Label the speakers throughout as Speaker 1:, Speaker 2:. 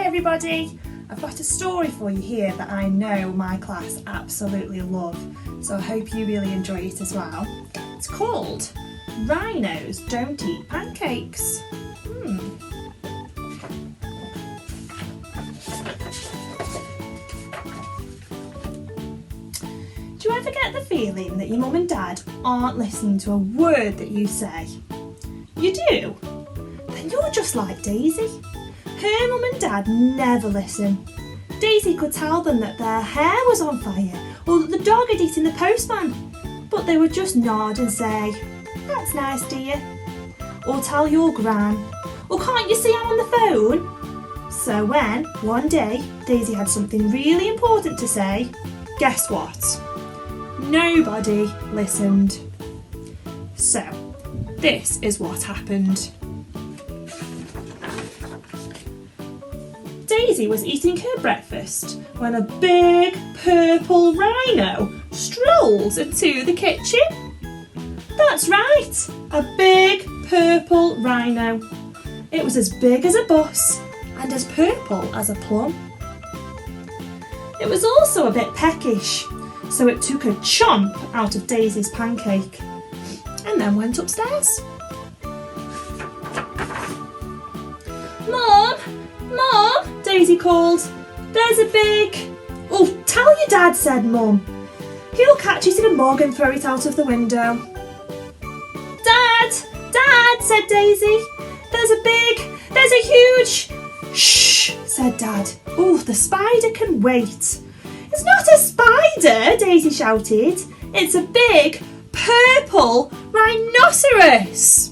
Speaker 1: Hi everybody! I've got a story for you here that I know my class absolutely love, so I hope you really enjoy it as well. It's called Rhinos Don't Eat Pancakes. Do you ever get the feeling that your mum and dad aren't listening to a word that you say? You do? Then you're just like Daisy. Her mum and dad never listen. Daisy could tell them that their hair was on fire or that the dog had eaten the postman, but they would just nod and say, "That's nice, dear." Or tell your gran, "Well, can't you see I'm on the phone?" So when, one day, Daisy had something really important to say, guess what? Nobody listened. So, this is what happened. Daisy was eating her breakfast when a big purple rhino strolled into the kitchen. That's right, a big purple rhino. It was as big as a bus and as purple as a plum. It was also a bit peckish, so it took a chomp out of Daisy's pancake and then went upstairs. "Mum! Mum!" Daisy called. "There's a big..." "Oh, tell your dad," said Mum. "He'll catch it in a mug and throw it out of the window." "Dad! Dad!" said Daisy. There's a huge..." "Shh!" said Dad. "Oh, the spider can wait." "It's not a spider," Daisy shouted. "It's a big purple rhinoceros."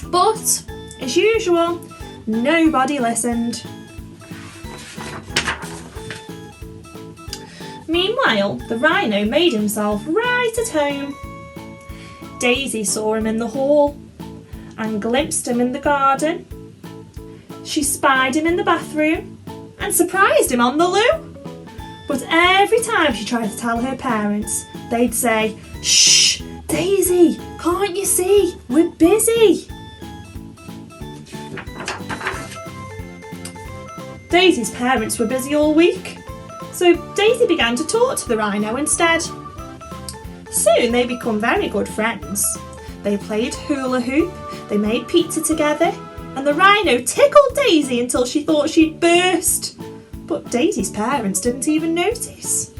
Speaker 1: But, as usual, nobody listened. Meanwhile, the rhino made himself right at home. Daisy saw him in the hall and glimpsed him in the garden. She spied him in the bathroom and surprised him on the loo. But every time she tried to tell her parents, they'd say, "Shh, Daisy, can't you see? We're busy." Daisy's parents were busy all week, so Daisy began to talk to the rhino instead. Soon they became very good friends. They played hula hoop, they made pizza together, and the rhino tickled Daisy until she thought she'd burst. But Daisy's parents didn't even notice.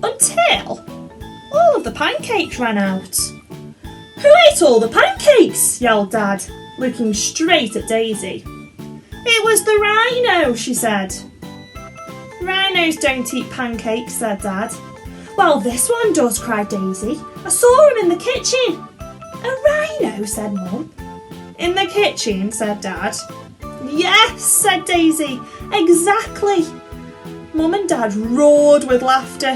Speaker 1: Until all of the pancakes ran out. "Who ate all the pancakes?" yelled Dad, looking straight at Daisy. "It was the rhino," she said. "Rhinos don't eat pancakes," said Dad. "Well, this one does," cried Daisy. "I saw him in the kitchen." "A rhino?" said Mum. "In the kitchen," said Dad. "Yes," said Daisy, "exactly." Mum and Dad roared with laughter.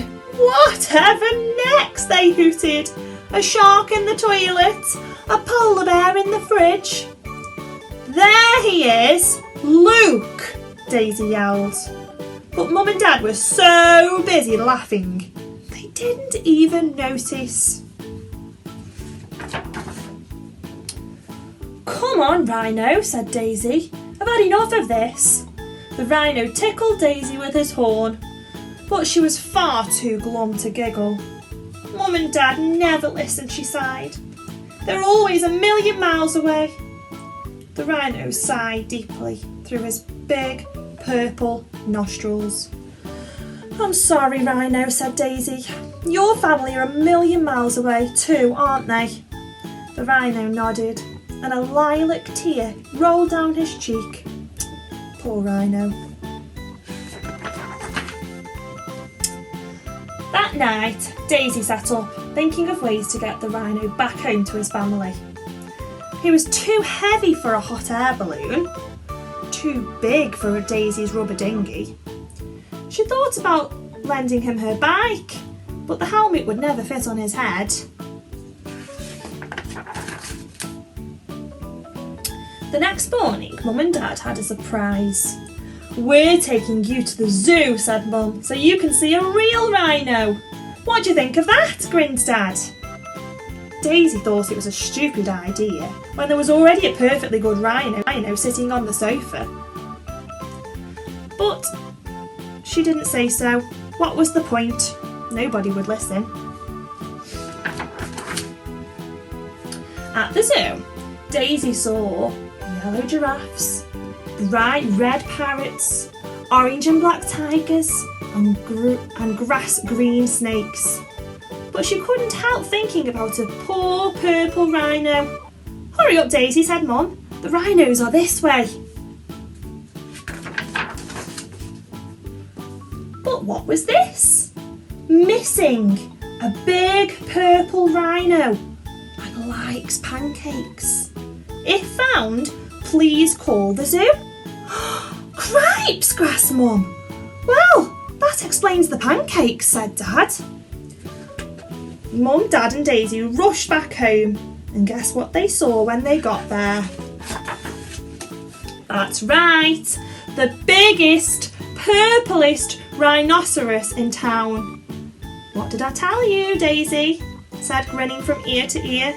Speaker 1: "Whatever next?" they hooted. "A shark in the toilet? A polar bear in the fridge?" "There he is! Look!" Daisy yelled. But Mum and Dad were so busy laughing, they didn't even notice. "Come on, Rhino," said Daisy. "I've had enough of this." The rhino tickled Daisy with his horn, but she was far too glum to giggle. "Mum and Dad never listen," she sighed. "They're always a million miles away." The rhino sighed deeply through his big purple nostrils. "I'm sorry, Rhino," said Daisy. "Your family are a million miles away too, aren't they?" The rhino nodded, and a lilac tear rolled down his cheek. Poor rhino. That night, Daisy sat up, thinking of ways to get the rhino back home to his family. He was too heavy for a hot air balloon, too big for a Daisy's rubber dinghy. She thought about lending him her bike, but the helmet would never fit on his head. The next morning, Mum and Dad had a surprise. "We're taking you to the zoo," said Mum, "so you can see a real rhino." "What do you think of that?" grinned Dad. Daisy thought it was a stupid idea when there was already a perfectly good rhino sitting on the sofa. But she didn't say so. What was the point? Nobody would listen. At the zoo, Daisy saw yellow giraffes, bright red parrots, orange and black tigers, and grass green snakes. But she couldn't help thinking about a poor purple rhino. "Hurry up, Daisy," said Mum. "The rhinos are this way." But what was this? Missing! A big purple rhino that likes pancakes. If found, please call the zoo. "Cripes!" gasped Mum. "Well, that explains the pancakes," said Dad. Mum, Dad and Daisy rushed back home, and guess what they saw when they got there? That's right, the biggest, purplest rhinoceros in town. "What did I tell you, Daisy?" said grinning from ear to ear.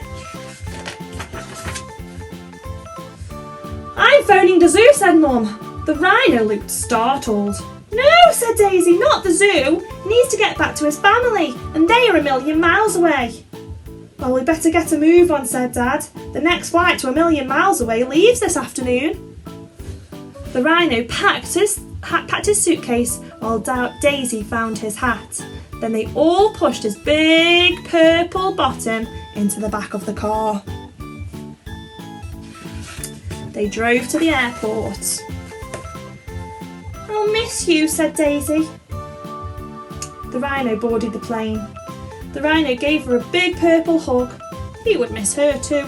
Speaker 1: "I'm phoning the zoo," said Mum. The rhino looked startled. "No," said Daisy, "not the zoo. He needs to get back to his family, and they are 1,000,000 miles away." "Well, we better get a move on," said Dad. "The next flight to 1,000,000 miles away leaves this afternoon." The rhino packed his suitcase while Daisy found his hat. Then they all pushed his big purple bottom into the back of the car. They drove to the airport. "I'll miss you," said Daisy. The rhino boarded the plane. The rhino gave her a big purple hug. He would miss her too.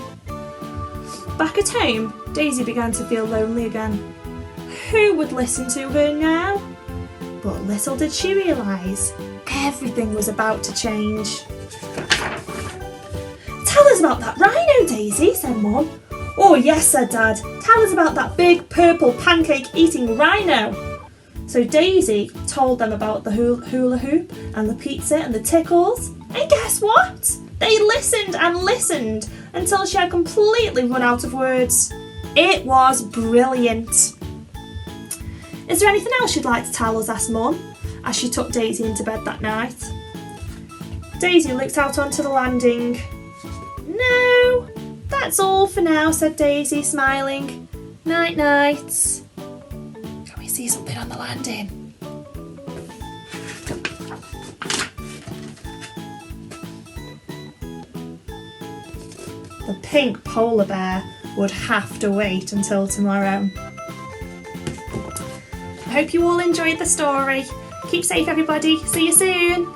Speaker 1: Back at home, Daisy began to feel lonely again. Who would listen to her now? But little did she realise, everything was about to change. "Tell us about that rhino, Daisy," said Mum. "Oh yes," said Dad. "Tell us about that big purple pancake-eating rhino." So Daisy told them about the hula hoop and the pizza and the tickles. And guess what? They listened and listened until she had completely run out of words. It was brilliant. "Is there anything else you'd like to tell us?" asked Mum as she took Daisy into bed that night. Daisy looked out onto the landing. "No, that's all for now," said Daisy, smiling. "Night night." Can we see something on the landing? The pink polar bear would have to wait until tomorrow. I hope you all enjoyed the story. Keep safe, everybody. See you soon.